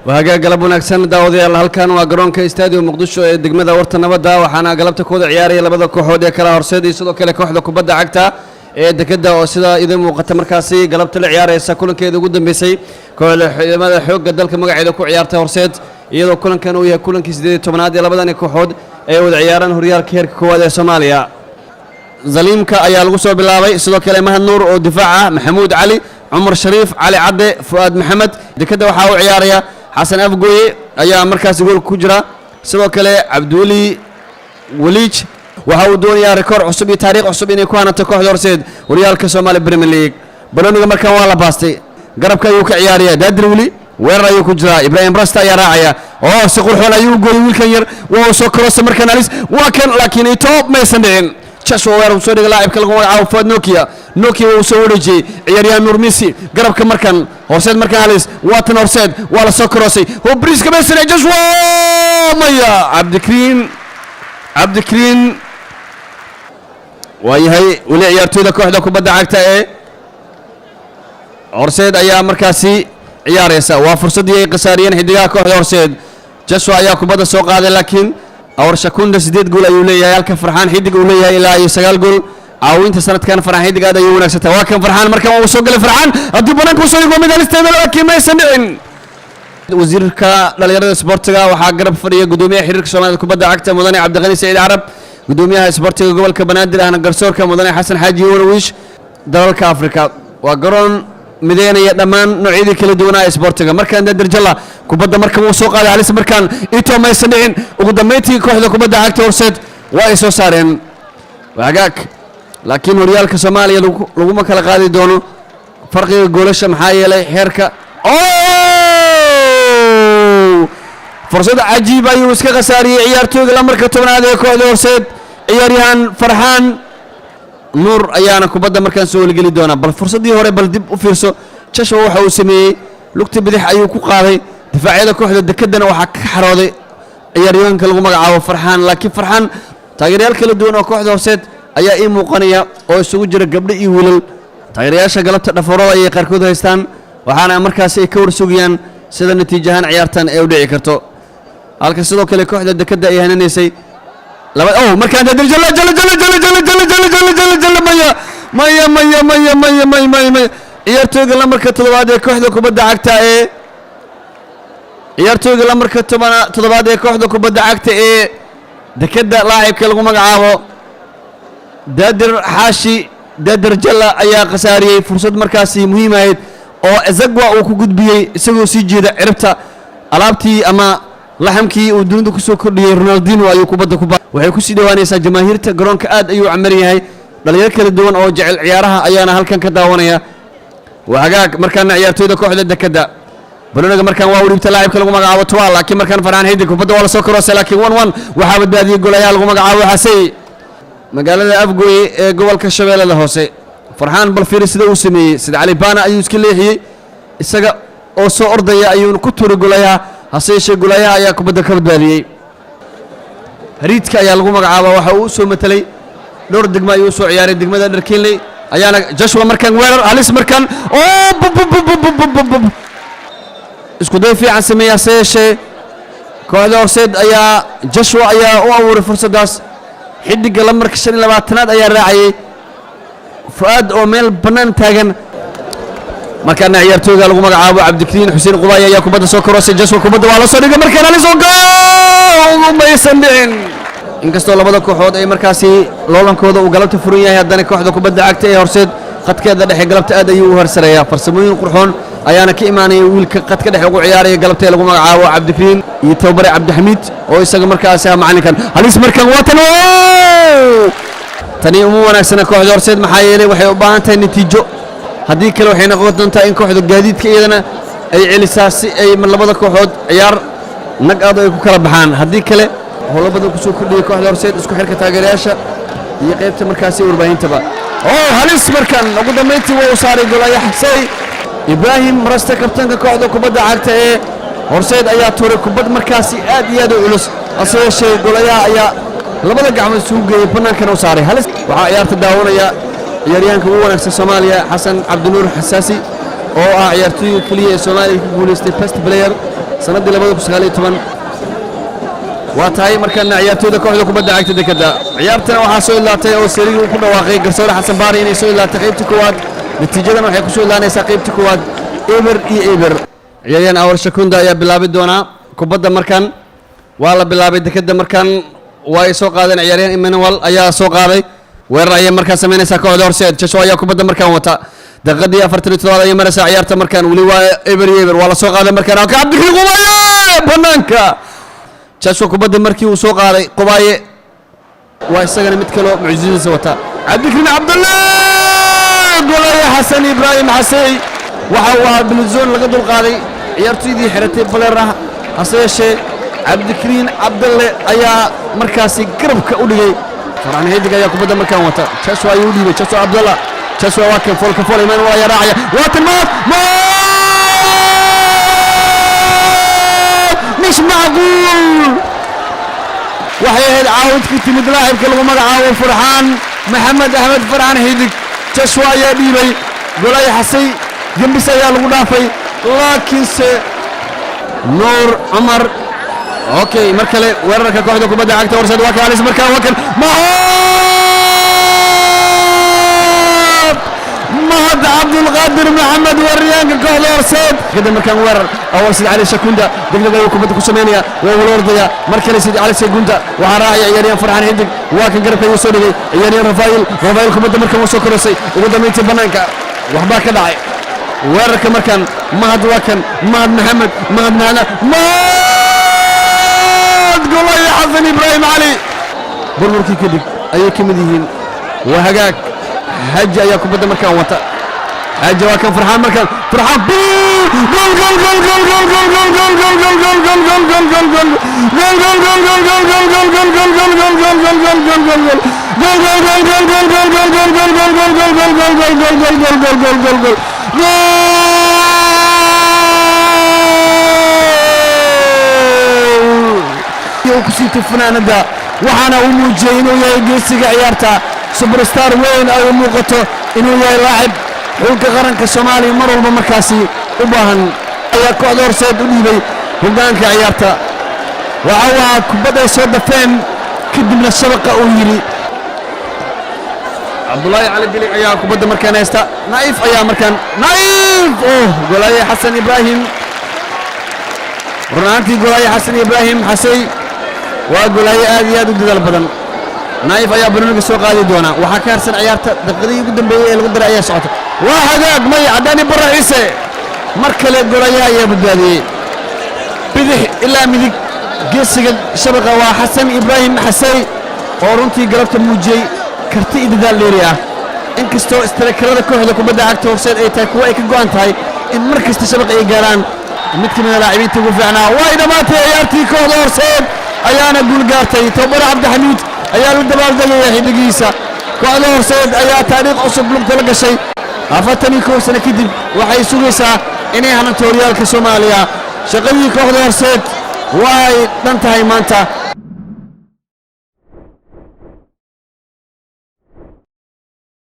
وهاجا قلب ونكسن داودي الله كان وقرون كاستاديو مقدشو دقمدا ورطة نبدا وحانا قلبت كود عياري لبدا كوحود يكلا هرسيدي سيدو كلا كوحدا كوبدا عكتا دكدا وسيدا إذا موقت مركاسي قلبت العياري ساكولن كيدو قدام بيسي كل ماذا حوق قدالك مقعيدو كو عيارتا هرسيد iyadoo kulankan uu yahay kulankii 18aad ee labadan kooxood ee wada ciyaaraan horyaalka heerka koowaad ee Soomaaliya Zaliimka ayaa lagu soo bilaabay sidoo kale Mahad Nuur oo difaaca Maxamuud Cali Umar Shariif Cali Cadde Fuad Maxamed dekada waxa uu ciyaaraya Xasan Afgooye ayaa markaas gool ku jira sidoo kale Abduuli Waliij waxa uu doonayaa rikoor cusub iyo taariikh cusub inay ku hanato kooxda horseed horyaalka Soomaaliya Premier League baloniga markan waa la baastay garabka ayuu ka ciyaaraya Daadir Wali weerar ayuu ku jiraa Ibrahim Rasta ayaa raacaya oo si qurxoon ayuu gooyay wiilkan yar waa soo korosay markan halis waa kan laakiin ay top maysan dhicin Joshua weerar soo dhigay laacibka lagu magacaabo Fuad Nokia uu soo wareejiyay ciyaaryahan Nur Messi garabka markan horseed markan halis waa tan horseed waa la soo korosay oo briska maysan Joshua maya Abdikrin waayahay wali ciyaartooyda kooxda kubadda cagta ee horseed ayaa markaasi ciyaaraysa waa fursadii ay qasaariyeen xidigaha kooxda horseed Joshua ayaa kubadda soo qaaday laakiin awr shakunda 8 gool ayuu leeyahay halka Farxaan xidig uu leeyahay ilaa 9 gool caawinta sanadkan Farxaan xidig aad ayuu wanaagsantaa waa kan Farxaan markan uu soo galay Farxaan haddii bananku soo dhigo mid halisteeda laakiin ma aysan dhicin wasiirka dhalinyarada isboortiga waxaa garab fadhiya gudoomiyaha xiriirka Soomaalida kubadda cagta Mudane Cabdiqani Saciid Carab gudoomiyaha isboortiga gobolka Banaadir ahna garsoorka Mudane Xasan Xaaji Warawish dalalka Afrika waa garoon mideynaya dhammaan noocyada kala duwan ee isboortiga markaan Daadir Jalla kubadda markan uu soo qaaday halis markan ito ma aysan dhicin ugu dambeyntii kooxda kubadda cagta horseed waa ay soo saareen waagaag laakiin horyaalka Soomaaliya lagu ma kala qaadi doono farqiga goolasha maxaa yeelay heerka fursad cajiib ayuu iska qasaariyay ciyaartooyga lamarka 10aad ee kooxda horseed ciyaaryahan Farxaan Nuur ayaana kubadda markan soo wali doona bal fursadii hore bal dib u fiirso Joshua waxa uu sameeyay lugta bidix ayuu ku qaaday difaacyada kooxda dekadana waxa ka xarooday ciyaaryahanka lagu magacaabo Farxaan laakiin Farxaan taageerayaal kala duwan oo kooxda horseed ayaa ii muuqanaya oo isugu jira gabdho iyo wiilal taageerayaasha galabta dhafoorada ay qaarkood haystaan waxaana markaas ay ka warsugayaan sida natiijahan ciyaartan ay u dhici karto halka sidoo kale kooxda dekada ay hananeysay laba markaan Daadir Jalla maya ciyaartooyga lamarka 7aad ee kooxda kubadda cagta ee ciyaartooyga lamarka 7aad ee kooxda kubadda cagta ee dekada laacibka lagu magacaabo Daadir Jalla ayaa qasaariyay fursad markaasi muhiim ahayd oo Azagwa uu ku gudbiyay isagoo sii jeeda ciribta alaabtii ama laxamkii uu dunida ku soo kordhiyay Ronaldinho ayuu kubadda ku waxay ku sii dhawaanaysaa jamaahiirta garoonka aad ayuu camaran yahay dhalinyaro kala duwan oo jecel ciyaaraha ayaana halkan ka daawanaya وهاجاك مركان عيارتويدا كوحدة دكدا بلونك مركان واوريبتا لاعبka lagu magacaabo Tuwaal laakiin markaan Farxaan xidig kubadda waa la soo korosay laakiin 1-1 waxa badbaadiyay goolayaal lagu magacaabo Xasay magaalada Afgooye ee gobolka Shabeellaha Hoose Farxaan bal fiir sida uu sameeyay sida Ali Bana ayuu iska leexiyay isaga oo soo ordaya ayuu ku tuuray goolayaha Xasay goolayaha ayaa kubadda ka badbaadiyay Hariidka ayaa lagu magacaabo waxa uu soo matalay dhowr degmo ayuu soo ciyaaray degmada Dharkiinley ayaana Joshua markan weerar halis markan isku day fiican sameeyaa seeshe kooxda horseed ayaa Joshua ayaa u abuuray fursadaas xidiga lamarka 25aad ayaa raacay Fuad oo meel banaan taagan markan ciyaartooyga lagu magacaabo Cabdikariin Xuseen Qubaay ayaa kubadda soo korosay Joshua kubadda waa la soo dhigay markan halis oo gool ma aysan dhicin inkastoo labada kooxood ay markaasi loolankooda uu galabta furan yahay haddana kooxda kubadda cagta ee horseed qadkeeda dhexe galabta aad ayuu u harsareeyaa farsamooyin qurxoon ayaana ka imaanaya wiilka qadka dhexe ugu ciyaaraya galabta lagu magacaabo Cabdikariin iyo Tawbare Cabdixamiid oo isaga markaasi ah macalinkan halis markan waa tani ugu wanaagsan kooxda horseed maxaa yeelay waxay u baahan tahay natiijo haddii kale waxay noqon doontaa in kooxda gaadiidka iyadana ay celisaa si ay labada kooxood ciyaar nag aad ay ku kala baxaan haddii kale howlo badan ku soo kordhiyay kooxda horseed isku xirka taageerayaasha iyo qaybta markaasi warbaahintaba halis markan ugu dambeyntii waa u saaray goolayaha Xasay Ibrahim Rasta kabtanka kooxda kubadda cagta ee horseed ayaa tuuray kubad markaasi aad iyo aad u culus asoo goolayaha ayaa labada gacmood soo geeyay banaanka u saaray halis waxa ciyaarta daawanaya ciyaaryahanka ugu wanaagsan Soomaaliya Xasan Cabdinuur Xasaasi oo ah ciyaartooyga kaliya ee Soomaaliya ku guuleystay best player sanadii 2019 waa tahay markana ciyaartooyda kooxda kubadda cagta dekada ciyaartana waxaa soo ilaatay oo sariir uu ku dhawaaqay garsoore xasan baari inay soo ilaatay qaybtii koowaad natiijadan waxay ku soo ilaanaysaa qaybtii koowaad eber iyo eber ciyaaryahan awar shakunda ayaa bilaabi doona kubadda markan waa la bilaabay dekada markan waa ay soo qaadeen ciyaaryahan Emmanuel ayaa soo qaaday weerar ayay markaa sameynaysaa kooxda horseed Jasho ayaa kubadda markan wata daqiiqadii 47 ayay maraysaa ciyaarta markan wali waa eber iyo eber waa la soo qaaday markan ka Cabdikariin Qubaye banaanka Jasho kubadda markii uu soo qaaday Qubaye waa isagana mid kale mucjisadiisa wata Cabdikariin Cabdullaah golaya Xasan Ibrahim Xasey waxa uu bilzoon laga dul qaaday ciyaartoydii xiratay Balera haseeshe Cabdikariin Cabdullaah ayaa markaasi garabka u dhigay farxan heedig ayaa kubadda markaan wata Jasho ayuu u dhiibay Jasho Cabdullaah Jasho waa kan fool imaan waa yaraacaya waa tilmaad مش معقول وحيد عاود كنت مدلاعب كل ما عاود فرحان محمد احمد فرحان هيدك تشوا يا ديبي قولي حسي جنب سيال ودافي لكن نور عمر اوكي مركله ورك كوحده كبدا عقد ورسد واكل على مركله وكل مهد عبد القادر محمد وريان كوحده ورسد كده مكان ورر اول سيد علي شكوندا دغدغه كوبد كسمينيا وولورديا مركله سيد علي شكوندا وراعي عياريان فرحان هندق واكن غرفه وسو دغي عياريان رافائيل كوبد مركان وسو كرسي ودميتي بنانكا waxba ka dhacay weerarka markan mahad wakan mahad maxamed mahad mahana mahad golay xasan ibrahim ali burburkii kadib ayay kamid yihiin waa hagaag haji ayaa kubadda markan wata haji waa kan farxaan markan farxaan gol gol gol gol gol gol gol gol gol gol gol gol gol gol gol gol وكسيت فناندا وحنا وموجي انه يا جيسيغا عيارتا سوبر ستار وين او موقته انه يا لاعب xulka qaranka Soomaaliya mar walba markaasi u baahan ayaa kooxda horseed u dhiibay hogaanka ciyaarta waxa kubadda soo dafeen kadibna shabaqa uu yiri Abdullahi Ali Dili ayaa kubadda markaan haysta Naif ayaa markaan Naif golay Xasan Ibrahim runtii golay Xasan Ibrahim Xasey waa golay aad iyo aad u dadaal badan Naif ayaa barnaamijka soo qaadi doona waxa ka harsan ciyaarta daqiiqadii ugu dambeeyay ee lagu daray ayaa socota وهذاك مي عداني برا عيسى مركل الجرايا يا بدادي بدح إلا مذيك قصة شبكة وحسن إبراهيم حسي أورنتي قربت موجي كرتي إذا الليريا إنكستو استركرنا كهذا كبدا عكتور سيد أي تكوا أي كجوان تاي إن مركز تشبكة أي جيران مثل من اللاعبين تقول فينا وإذا ما تيارتي كهذا سيد أيانا قول قارتي توبر عبد الحميد أيان الدبال دقيقة هدقيسة كهذا سيد أيا تاريخ أصب لهم تلقى شيء afatani koob sano kadib waxay sugaysaa inay hanto horyaalka Soomaaliya shaqadii kooxda horseed way dhan tahay maanta